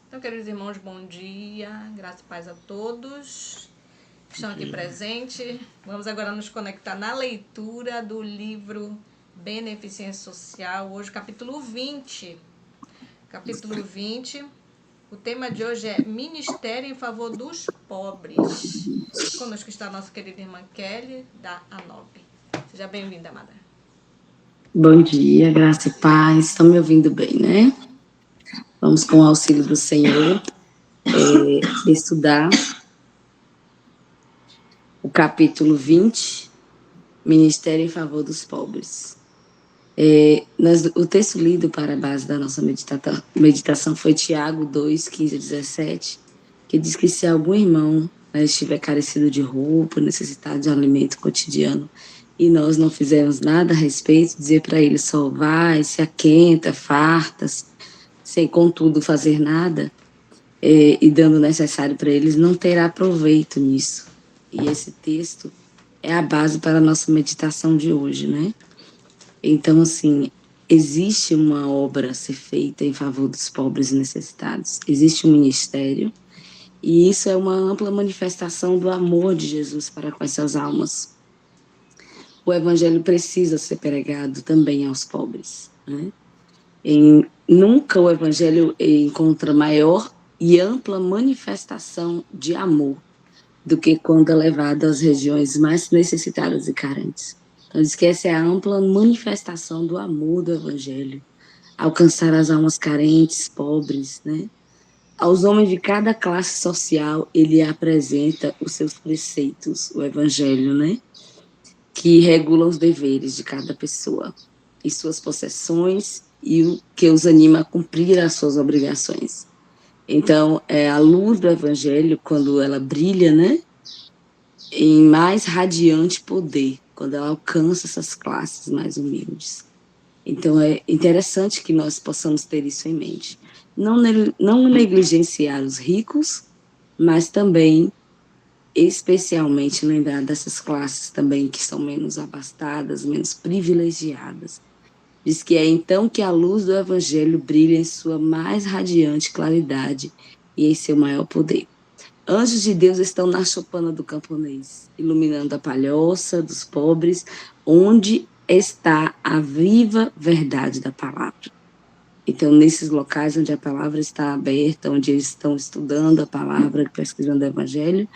Então, queridos irmãos, bom dia, graça e paz a todos que estão aqui presentes. Vamos agora nos conectar na leitura do livro Beneficência Social, hoje capítulo 20. Capítulo 20, o tema de hoje é Ministério em favor dos pobres. Conosco está a nossa querida irmã Kelly, da ANOB. Seja bem-vinda, amada. Bom dia, graça e paz. Estão me ouvindo bem, né? Vamos, com o auxílio do Senhor, estudar o capítulo 20, Ministério em favor dos pobres. O texto lido para a base da nossa meditação foi Tiago 2, 15 a 17, que diz que se algum irmão estiver carecido de roupa, necessitado de um alimento cotidiano, e nós não fizermos nada a respeito, dizer para ele só vai, se aquenta, farta-se, sem contudo fazer nada, e dando o necessário para eles, não terá proveito nisso. E esse texto é a base para a nossa meditação de hoje, né? Então, assim, existe uma obra a ser feita em favor dos pobres e necessitados, existe um ministério, e isso é uma ampla manifestação do amor de Jesus para com essas almas. O evangelho precisa ser pregado também aos pobres, né? Nunca o evangelho encontra maior e ampla manifestação de amor do que quando é levado às regiões mais necessitadas e carentes. Então, diz que essa é a ampla manifestação do amor do evangelho, alcançar as almas carentes, pobres, né? Aos homens de cada classe social, ele apresenta os seus preceitos, o evangelho, né? Que regulam os deveres de cada pessoa e suas possessões e o que os anima a cumprir as suas obrigações. Então, a luz do evangelho, quando ela brilha, né, em mais radiante poder, quando ela alcança essas classes mais humildes. Então, é interessante que nós possamos ter isso em mente. Não negligenciar os ricos, mas também especialmente lembrar dessas classes também que são menos abastadas, menos privilegiadas. Diz que é então que a luz do evangelho brilha em sua mais radiante claridade e em seu maior poder. Anjos de Deus estão na choupana do camponês, iluminando a palhoça dos pobres, onde está a viva verdade da palavra. Então, nesses locais onde a palavra está aberta, onde eles estão estudando a palavra, pesquisando o evangelho,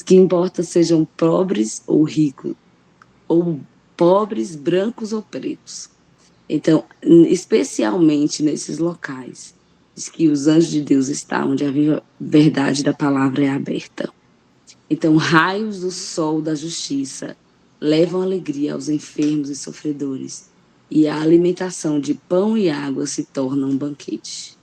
que importa sejam pobres ou ricos, ou pobres, brancos ou pretos. Então, especialmente nesses locais, diz que os anjos de Deus estão onde a viva verdade da palavra é aberta. Então, raios do sol da justiça levam alegria aos enfermos e sofredores, e a alimentação de pão e água se torna um banquete.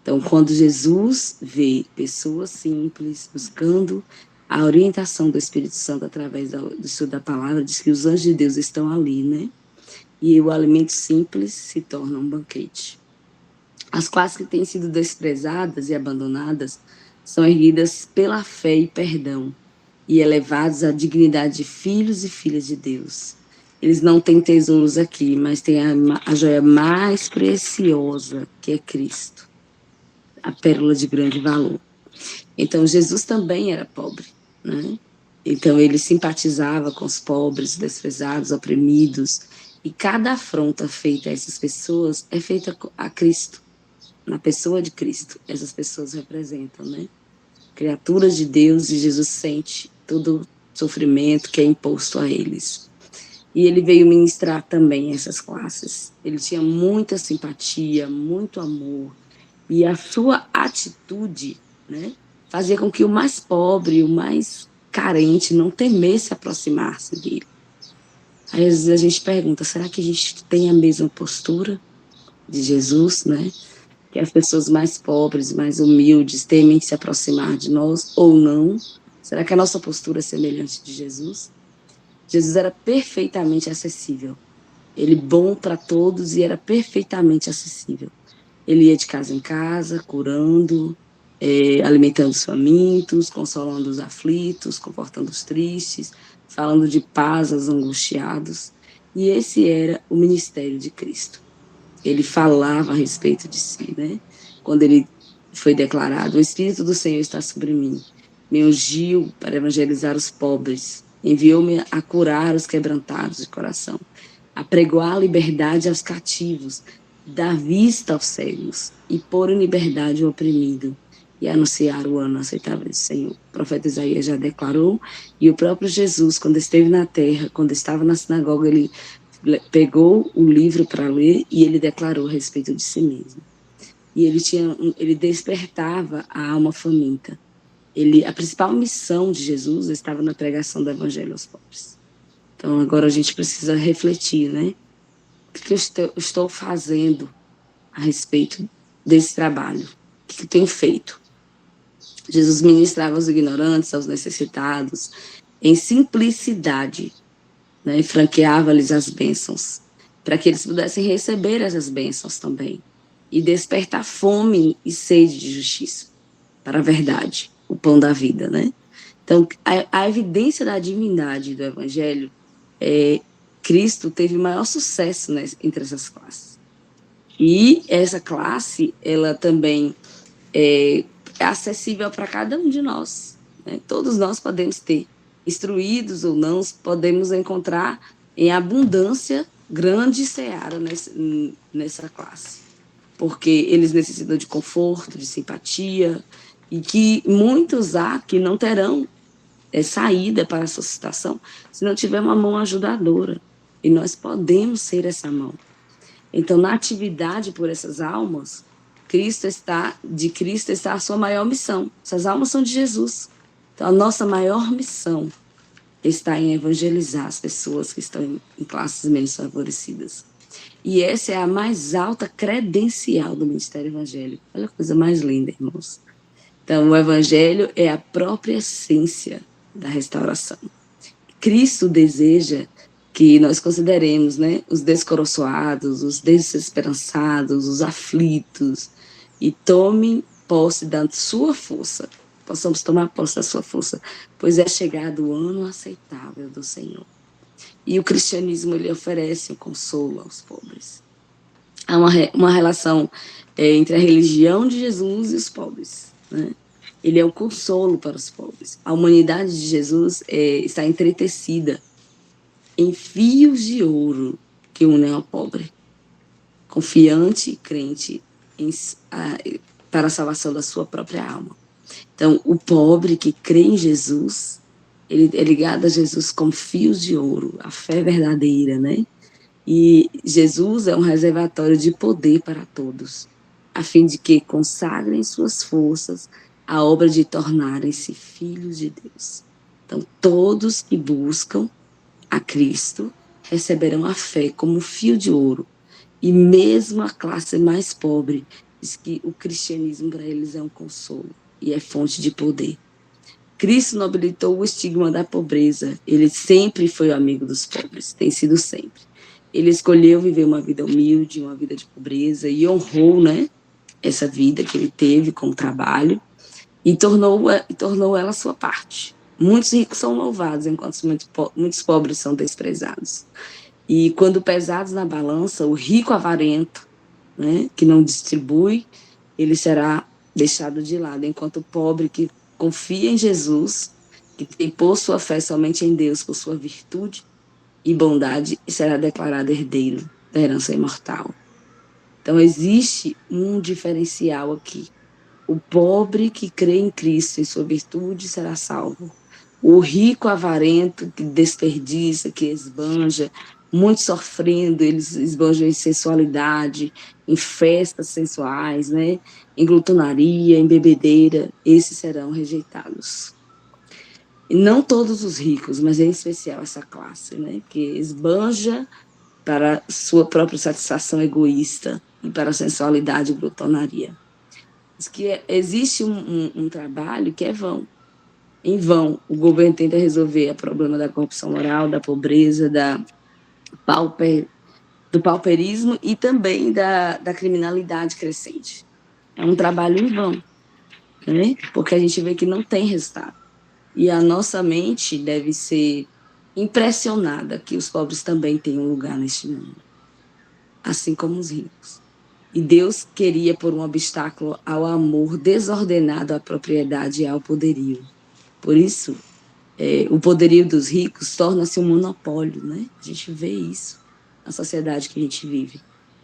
Então, quando Jesus vê pessoas simples buscando a orientação do Espírito Santo através do estudo da palavra, diz que os anjos de Deus estão ali, né? E o alimento simples se torna um banquete. As classes que têm sido desprezadas e abandonadas são erguidas pela fé e perdão e elevados à dignidade de filhos e filhas de Deus. Eles não têm tesouros aqui, mas têm a joia mais preciosa, que é Cristo, a pérola de grande valor. Então, Jesus também era pobre, né? Então, ele simpatizava com os pobres, desprezados, oprimidos, e cada afronta feita a essas pessoas é feita a Cristo, na pessoa de Cristo. Essas pessoas representam, né? Criaturas de Deus, e Jesus sente todo o sofrimento que é imposto a eles. E ele veio ministrar também essas classes. Ele tinha muita simpatia, muito amor, e a sua atitude, né, fazia com que o mais pobre, o mais carente, não temesse aproximar-se dele. Aí, às vezes, a gente pergunta, será que a gente tem a mesma postura de Jesus, né? Que as pessoas mais pobres, mais humildes, temem se aproximar de nós ou não? Será que a nossa postura é semelhante de Jesus? Jesus era perfeitamente acessível. Ele bom para todos e era perfeitamente acessível. Ele ia de casa em casa, curando, alimentando os famintos, consolando os aflitos, confortando os tristes, falando de paz aos angustiados. E esse era o ministério de Cristo. Ele falava a respeito de si, né? Quando ele foi declarado: o Espírito do Senhor está sobre mim. Me ungiu para evangelizar os pobres. Enviou-me a curar os quebrantados de coração, a pregoar a liberdade aos cativos, dar vista aos cegos e pôr em liberdade o oprimido, e anunciar o ano aceitável do Senhor. O profeta Isaías já declarou, e o próprio Jesus, quando esteve na terra, quando estava na sinagoga, ele pegou o livro para ler e ele declarou a respeito de si mesmo. E ele despertava a alma faminta. A principal missão de Jesus estava na pregação do evangelho aos pobres. Então, agora a gente precisa refletir, né? O que eu estou fazendo a respeito desse trabalho? O que eu tenho feito? Jesus ministrava aos ignorantes, aos necessitados, em simplicidade, né? E franqueava-lhes as bênçãos, para que eles pudessem receber essas bênçãos também, e despertar fome e sede de justiça, para a verdade, o pão da vida, né? Então, a evidência da divindade do Evangelho, Cristo teve maior sucesso, né, entre essas classes. E essa classe, ela também é acessível para cada um de nós, né? Todos nós podemos ter, instruídos ou não, podemos encontrar em abundância grande seara nessa classe, porque eles necessitam de conforto, de simpatia, e que muitos há que não terão saída para a sua situação se não tiver uma mão ajudadora, e nós podemos ser essa mão. Então, na atividade por essas almas, de Cristo está a sua maior missão. Essas almas são de Jesus. Então, a nossa maior missão está em evangelizar as pessoas que estão em classes menos favorecidas. E essa é a mais alta credencial do ministério evangélico. Olha a coisa mais linda, irmãos. Então, o evangelho é a própria essência da restauração. Cristo deseja que nós consideremos, né, os descoroçoados, os desesperançados, os aflitos, e tomem posse da sua força. Possamos tomar posse da sua força, pois é chegado o ano aceitável do Senhor. E o cristianismo, ele oferece o consolo aos pobres. Há uma relação entre a religião de Jesus e os pobres, né? Ele é o consolo para os pobres. A humanidade de Jesus está entretecida em fios de ouro que unem ao pobre, confiante e crente para a salvação da sua própria alma. Então, o pobre que crê em Jesus, ele é ligado a Jesus como fios de ouro, a fé verdadeira, né? E Jesus é um reservatório de poder para todos, a fim de que consagrem suas forças à obra de tornarem-se filhos de Deus. Então, todos que buscam a Cristo receberão a fé como fio de ouro. E mesmo a classe mais pobre diz que o cristianismo para eles é um consolo e é fonte de poder. Cristo nobilitou o estigma da pobreza. Ele sempre foi o amigo dos pobres, tem sido sempre. Ele escolheu viver uma vida humilde, uma vida de pobreza, e honrou, né, essa vida que ele teve com o trabalho, e tornou ela sua parte. Muitos ricos são louvados, enquanto muitos pobres são desprezados. E quando pesados na balança, o rico avarento, né, que não distribui, ele será deixado de lado, enquanto o pobre que confia em Jesus, que tem por sua fé somente em Deus, por sua virtude e bondade, será declarado herdeiro da herança imortal. Então, existe um diferencial aqui. O pobre que crê em Cristo e sua virtude será salvo. O rico avarento que desperdiça, que esbanja, muito sofrendo, eles esbanjam em sensualidade, em festas sensuais, né? Em glutonaria, em bebedeira, esses serão rejeitados. E não todos os ricos, mas em especial essa classe, né? Que esbanja para sua própria satisfação egoísta e para a sensualidade e glutonaria. Diz que existe um trabalho que é vão. Em vão, o governo tenta resolver o problema da corrupção moral, da pobreza, do pauperismo e também da criminalidade crescente. É um trabalho em vão, né? Porque a gente vê que não tem resultado. E a nossa mente deve ser impressionada que os pobres também têm um lugar neste mundo, assim como os ricos. E Deus queria pôr um obstáculo ao amor desordenado à propriedade e ao poderio. Por isso, o poderio dos ricos torna-se um monopólio, né? A gente vê isso na sociedade que a gente vive.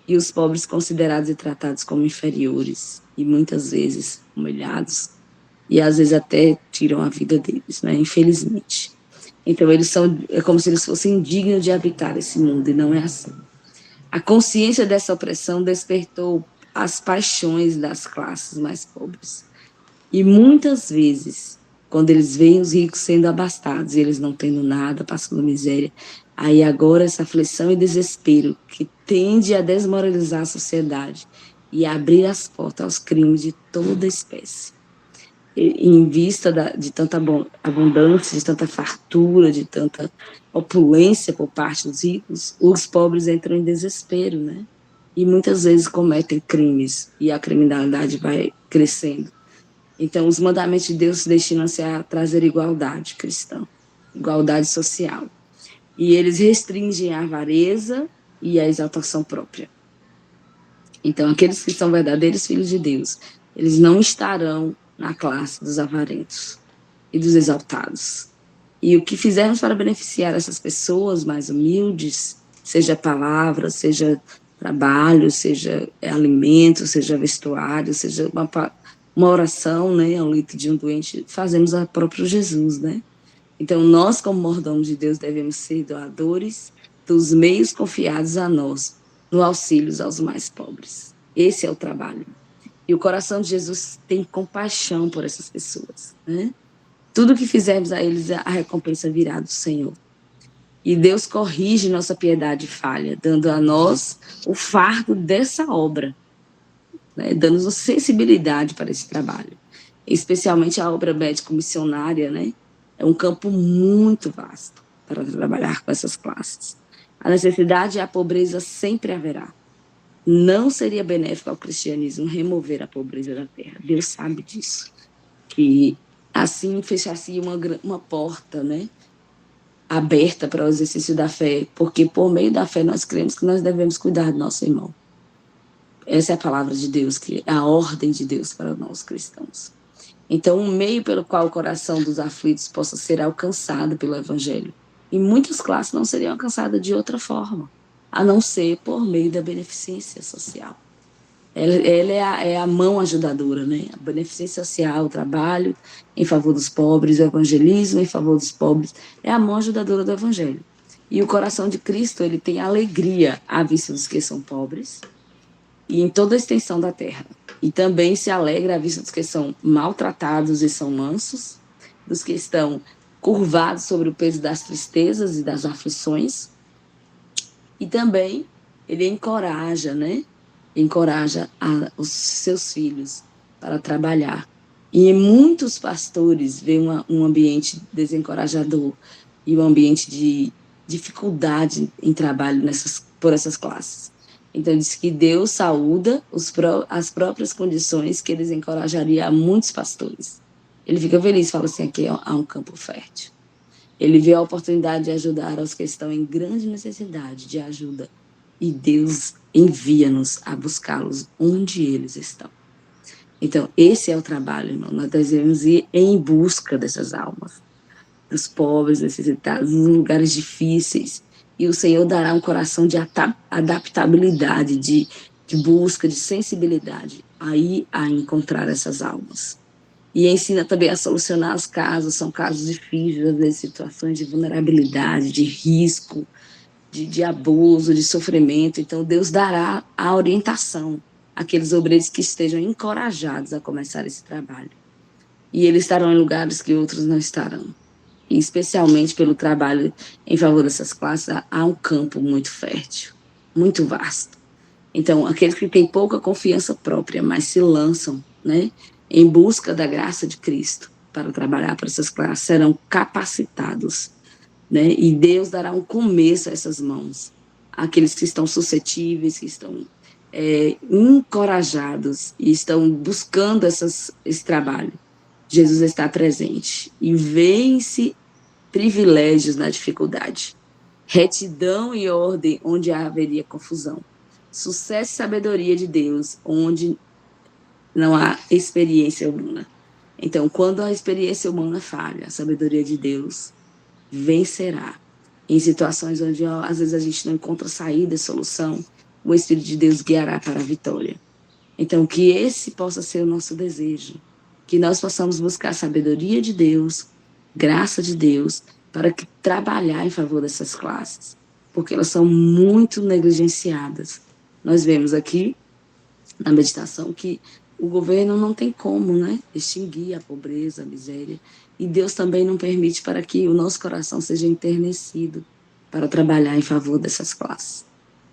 E os pobres considerados e tratados como inferiores, e muitas vezes humilhados, e às vezes até tiram a vida deles, né? Infelizmente. Então, é como se eles fossem dignos de habitar esse mundo, e não é assim. A consciência dessa opressão despertou as paixões das classes mais pobres. E muitas vezes, quando eles veem os ricos sendo abastados e eles não tendo nada, passando miséria, aí agora essa aflição e desespero que tende a desmoralizar a sociedade e abrir as portas aos crimes de toda espécie. Em vista de tanta abundância, de tanta fartura, de tanta opulência por parte dos ricos, os pobres entram em desespero, né? E muitas vezes cometem crimes e a criminalidade vai crescendo. Então, os mandamentos de Deus destinam-se a trazer igualdade cristã, igualdade social. E eles restringem a avareza e a exaltação própria. Então, aqueles que são verdadeiros filhos de Deus, eles não estarão na classe dos avarentos e dos exaltados. E o que fizermos para beneficiar essas pessoas mais humildes, seja palavra, seja trabalho, seja alimento, seja vestuário, seja uma oração, né, ao leito de um doente, fazemos a próprio Jesus, né? Então, nós, como mordomos de Deus, devemos ser doadores dos meios confiados a nós, no auxílio aos mais pobres. Esse é o trabalho. E o coração de Jesus tem compaixão por essas pessoas, né? Tudo que fizermos a eles, a recompensa virá do Senhor. E Deus corrige nossa piedade falha, dando a nós o fardo dessa obra, né? Dando-nos sensibilidade para esse trabalho. Especialmente a obra médico-missionária, né? É um campo muito vasto para trabalhar com essas classes. A necessidade e a pobreza sempre haverá. Não seria benéfico ao cristianismo remover a pobreza da terra. Deus sabe disso. Que assim fechasse uma porta, né, aberta para o exercício da fé, porque por meio da fé nós cremos que nós devemos cuidar do nosso irmão. Essa é a palavra de Deus, que é a ordem de Deus para nós cristãos. Então, um meio pelo qual o coração dos aflitos possa ser alcançado pelo evangelho. E muitas classes não seriam alcançadas de outra forma, a não ser por meio da beneficência social. Ela é a mão ajudadora, né? A beneficência social, o trabalho em favor dos pobres, o evangelismo em favor dos pobres, é a mão ajudadora do evangelho. E o coração de Cristo, ele tem alegria à vista dos que são pobres e em toda a extensão da terra. E também se alegra à vista dos que são maltratados e são mansos, dos que estão curvados sobre o peso das tristezas e das aflições. E também ele encoraja, né? Encoraja os seus filhos para trabalhar. E muitos pastores veem um ambiente desencorajador e um ambiente de dificuldade em trabalho por essas classes. Então, diz que Deus saúda as próprias condições que eles encorajariam a muitos pastores. Ele fica feliz, fala assim, aqui há um campo fértil. Ele vê a oportunidade de ajudar os que estão em grande necessidade de ajuda. E Deus envia-nos a buscá-los onde eles estão. Então, esse é o trabalho, irmão. Nós devemos ir em busca dessas almas, dos pobres, necessitados, nos lugares difíceis. E o Senhor dará um coração de adaptabilidade, de busca, de sensibilidade, aí a encontrar essas almas. E ensina também a solucionar os casos, são casos difíceis, às vezes situações de vulnerabilidade, de risco, de abuso, de sofrimento. Então, Deus dará a orientação àqueles obreiros que estejam encorajados a começar esse trabalho. E eles estarão em lugares que outros não estarão. E especialmente pelo trabalho em favor dessas classes, há um campo muito fértil, muito vasto. Então, aqueles que têm pouca confiança própria, mas se lançam, né, em busca da graça de Cristo para trabalhar para essas classes, serão capacitados, né? E Deus dará um começo a essas mãos, aqueles que estão suscetíveis, que estão encorajados e estão buscando esse trabalho. Jesus está presente e vence privilégios na dificuldade, retidão e ordem onde haveria confusão. sucesso e sabedoria de Deus, onde não há experiência humana. Então, quando a experiência humana falha, a sabedoria de Deus vencerá. Em situações onde, às vezes, a gente não encontra saída, solução, o Espírito de Deus guiará para a vitória. Então, que esse possa ser o nosso desejo, que nós possamos buscar a sabedoria de Deus, graça de Deus, para que trabalhar em favor dessas classes, porque elas são muito negligenciadas. Nós vemos aqui na meditação que o governo não tem como, né, extinguir a pobreza, a miséria, e Deus também não permite para que o nosso coração seja enternecido para trabalhar em favor dessas classes.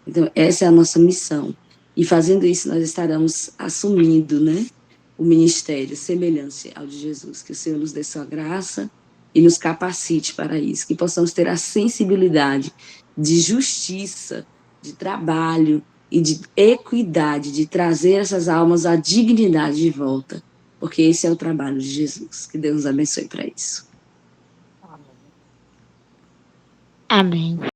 Então, essa é a nossa missão. E fazendo isso, nós estaremos assumindo, né, o ministério semelhante ao de Jesus. Que o Senhor nos dê sua graça e nos capacite para isso. Que possamos ter a sensibilidade de justiça, de trabalho e de equidade, de trazer essas almas à dignidade de volta. Porque esse é o trabalho de Jesus. Que Deus nos abençoe para isso. Amém.